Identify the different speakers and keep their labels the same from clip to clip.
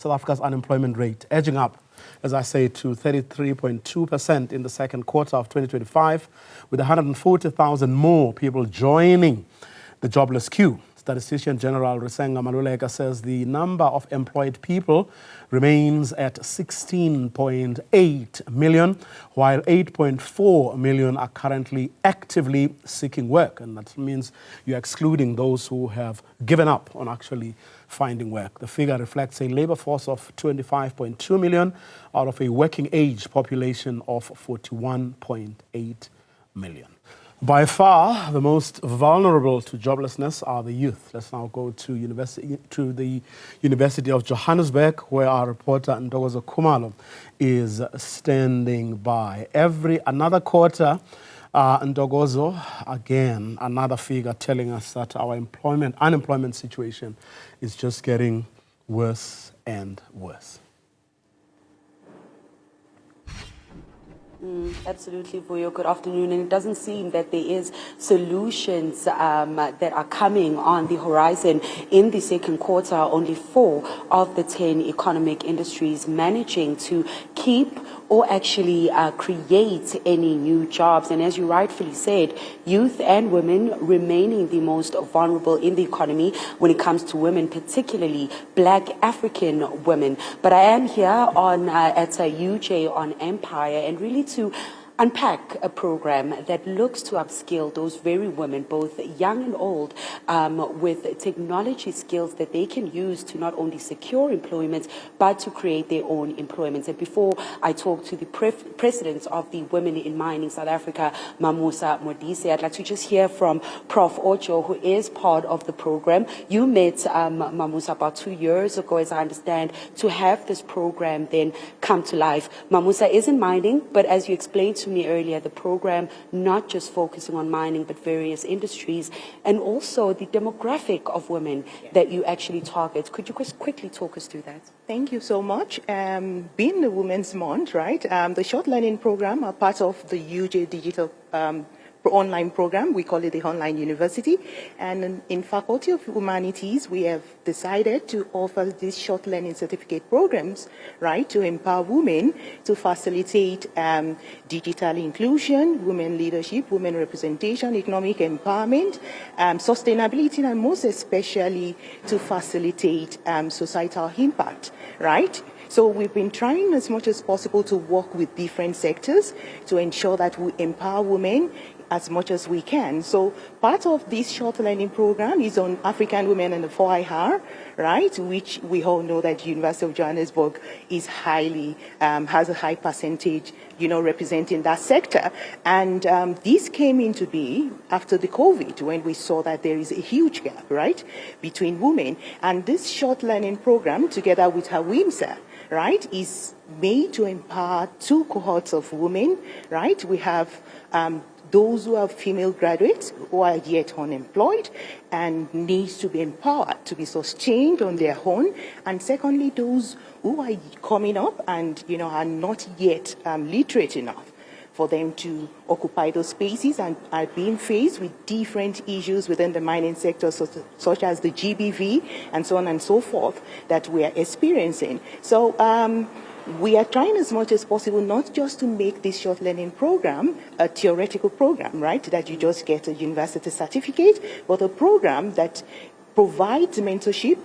Speaker 1: South Africa's unemployment rate edging up, as I say, to 33.2% in the second quarter of 2025, with 140,000 more people joining the jobless queue. Statistician General Risenga Maluleka says the number of employed people remains at 16.8 million, while 8.4 million are currently actively seeking work. And that means you're excluding those who have given up on actually finding work. The figure reflects a labor force of 25.2 million out of a working age population of 41.8 million. By far, the most vulnerable to joblessness are the youth. Let's now go to the University of Johannesburg, where our reporter Ntokozo Khumalo is standing by. Another quarter, Ntokozo, again, another figure telling us that our unemployment situation is just getting worse and worse.
Speaker 2: Absolutely, Vuyo. Good afternoon. And it doesn't seem that there is solutions that are coming on the horizon. In the second quarter, only 4 of the 10 economic industries managing to keep or actually create any new jobs. And as you rightfully said, youth and women remaining the most vulnerable in the economy when it comes to women, particularly Black African women. But I am here on at UJ on Empire, and really to unpack a program that looks to upskill those very women, both young and old, with technology skills that they can use to not only secure employment, but to create their own employment. And before I talk to the president of the Women in Mining South Africa, Mamusa Modise, I'd like to just hear from Prof. Ocho, who is part of the program. You met Mamusa about 2 years ago, as I understand, to have this program then come to life. Mamusa is in mining, but as you explained to me earlier, the program not just focusing on mining, but various industries, and also the demographic of women that you actually target. Could you just quickly talk us through that?
Speaker 3: Thank you so much. Being the Women's Month, right, the short learning program are part of the UJ Digital online program. We call it the Online University. And in Faculty of Humanities, we have decided to offer these short learning certificate programs, right, to empower women to facilitate digital inclusion, women leadership, women representation, economic empowerment, sustainability, and most especially to facilitate societal impact, right? So we've been trying as much as possible to work with different sectors to ensure that we empower women as much as we can. So part of this short learning program is on African women and the 4IR, right, which we all know that University of Johannesburg is highly, has a high percentage, representing that sector. And this came into being after the COVID, when we saw that there is a huge gap, right, between women. And this short learning program, together with HAWIMSA, right, is made to empower 2 cohorts of women, right? We have those who are female graduates who are yet unemployed and needs to be empowered to be sustained on their own. And secondly, those who are coming up and, are not yet literate enough for them to occupy those spaces and are being faced with different issues within the mining sector, such as the GBV and so on and so forth that we are experiencing. So we are trying as much as possible not just to make this short learning program a theoretical program, right, that you just get a university certificate, but a program that provides mentorship,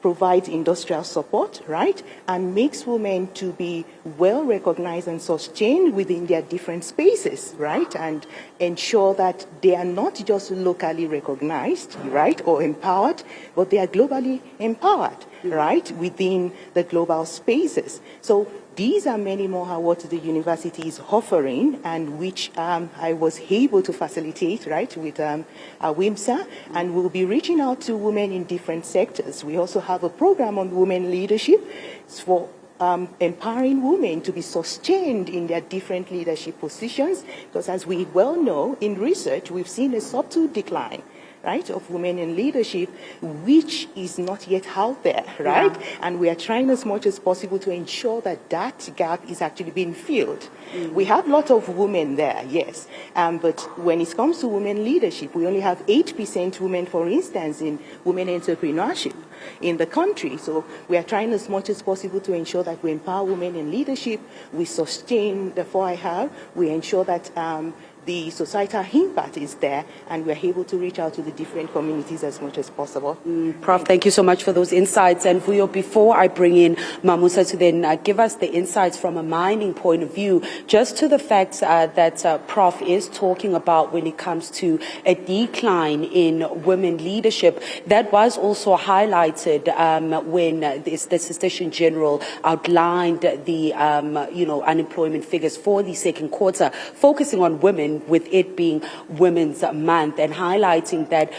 Speaker 3: provides industrial support, right, and makes women to be well recognized and sustained within their different spaces, right, and ensure that they are not just locally recognized, right, or empowered, but they are globally empowered, right, within the global spaces. So these are many more what the university is offering, and which I was able to facilitate, right, with WIMSA, and we'll be reaching out to women in different sectors. We also have a program on women leadership. It's for empowering women to be sustained in their different leadership positions, because as we well know, in research, we've seen a subtle decline, right, of women in leadership, which is not yet out there, right? Yeah. And we are trying as much as possible to ensure that that gap is actually being filled. We have a lot of women there, yes, but when it comes to women leadership, we only have 8% women, for instance, in women entrepreneurship. in the country. So we are trying as much as possible to ensure that we empower women in leadership, we sustain the 4 I have, we ensure that the societal impact is there, and we're able to reach out to the different communities as much as possible.
Speaker 2: Prof, thank you so much for those insights. And Vuyo, before I bring in Mamusa to then give us the insights from a mining point of view, just to the facts that Prof is talking about when it comes to a decline in women leadership, that was also highlighted when the Statistician General outlined the unemployment figures for the second quarter, focusing on women, with it being Women's Month, and highlighting that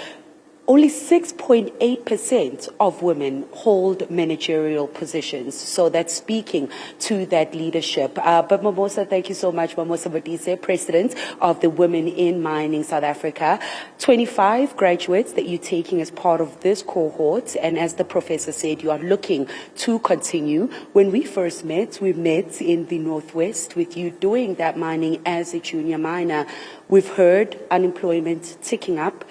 Speaker 2: only 6.8% of women hold managerial positions. So that's speaking to that leadership. But Mamosa, thank you so much. Mamosa Modise, President of the Women in Mining South Africa. 25 graduates that you're taking as part of this cohort. And as the professor said, you are looking to continue. When we first met, we met in the Northwest with you doing that mining as a junior miner. We've heard unemployment ticking up.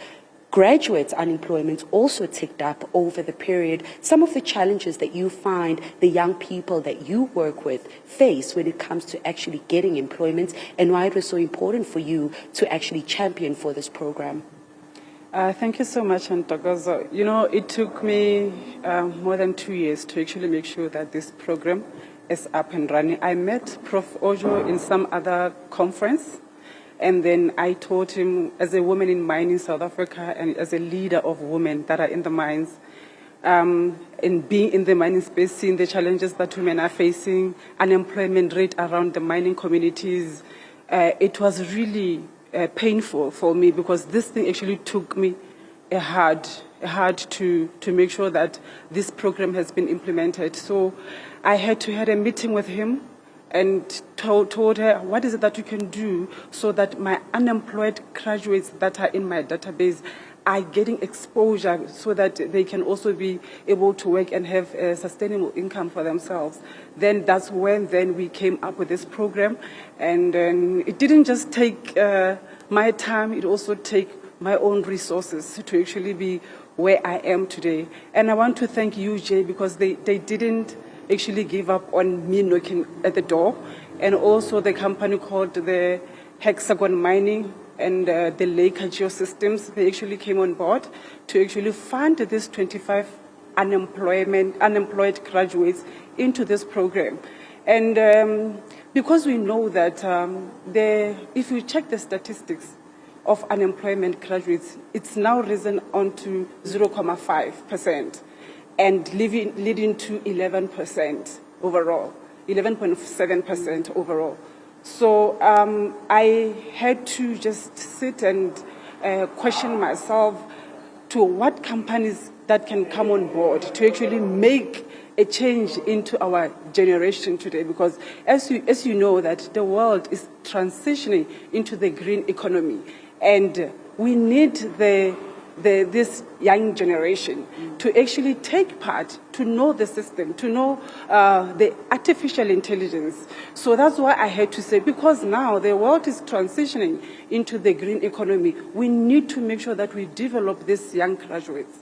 Speaker 2: Graduate unemployment also ticked up over the period. Some of the challenges that you find the young people that you work with face when it comes to actually getting employment, and why it was so important for you to actually champion for this program.
Speaker 4: Thank you so much, Ntokozo. You know, it took me more than 2 years to actually make sure that this program is up and running. I met Prof. Ojo in some other conference, and then I told him, as a woman in mining South Africa and as a leader of women that are in the mines, and being in the mining space, seeing the challenges that women are facing, unemployment rate around the mining communities, it was really painful for me, because this thing actually took me hard to make sure that this program has been implemented. So I had to have a meeting with him and told her, what is it that you can do so that my unemployed graduates that are in my database are getting exposure, so that they can also be able to work and have a sustainable income for themselves. Then that's when we came up with this program. And it didn't just take my time, it also take my own resources to actually be where I am today. And I want to thank you, Jay, because they didn't actually give up on me knocking at the door, and also the company called the Hexagon Mining and the Laker Geosystems. They actually came on board to actually fund this 25 unemployed graduates into this program. And because we know that if you check the statistics of unemployment graduates, it's now risen on to 0.5%. and leading to 11% overall, 11.7% overall. So I had to just sit and question myself to what companies that can come on board to actually make a change into our generation today, because as you know that the world is transitioning into the green economy, and we need this young generation to actually take part, to know the system, to know the artificial intelligence. So that's why I had to say, because now the world is transitioning into the green economy, we need to make sure that we develop these young graduates.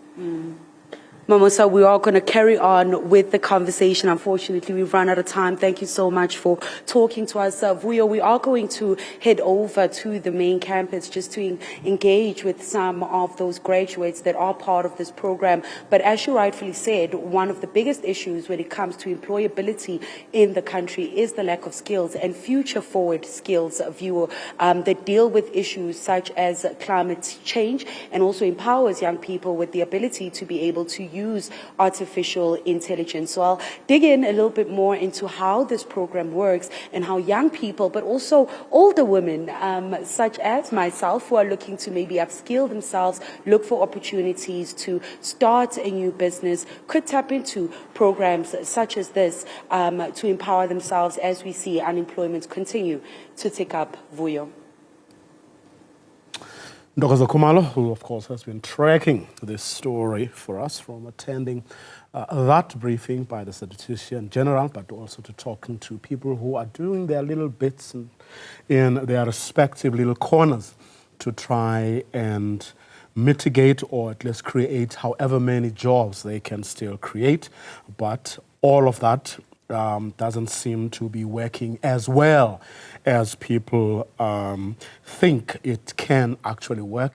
Speaker 2: Mamosa, we are going to carry on with the conversation. Unfortunately, we've run out of time. Thank you so much for talking to us. Vuyo, we are going to head over to the main campus just to engage with some of those graduates that are part of this program. But as you rightfully said, one of the biggest issues when it comes to employability in the country is the lack of skills and future-forward skills, Vuyo, that deal with issues such as climate change, and also empowers young people with the ability to be able to use artificial intelligence. So I'll dig in a little bit more into how this program works and how young people, but also older women, such as myself, who are looking to maybe upskill themselves, look for opportunities to start a new business, could tap into programs such as this to empower themselves as we see unemployment continue to tick up. Vuyo.
Speaker 1: Ntokozo Khumalo, who of course has been tracking this story for us from attending that briefing by the Statistician General, but also to talking to people who are doing their little bits in their respective little corners to try and mitigate or at least create however many jobs they can still create. But all of that doesn't seem to be working as well as people think it can actually work.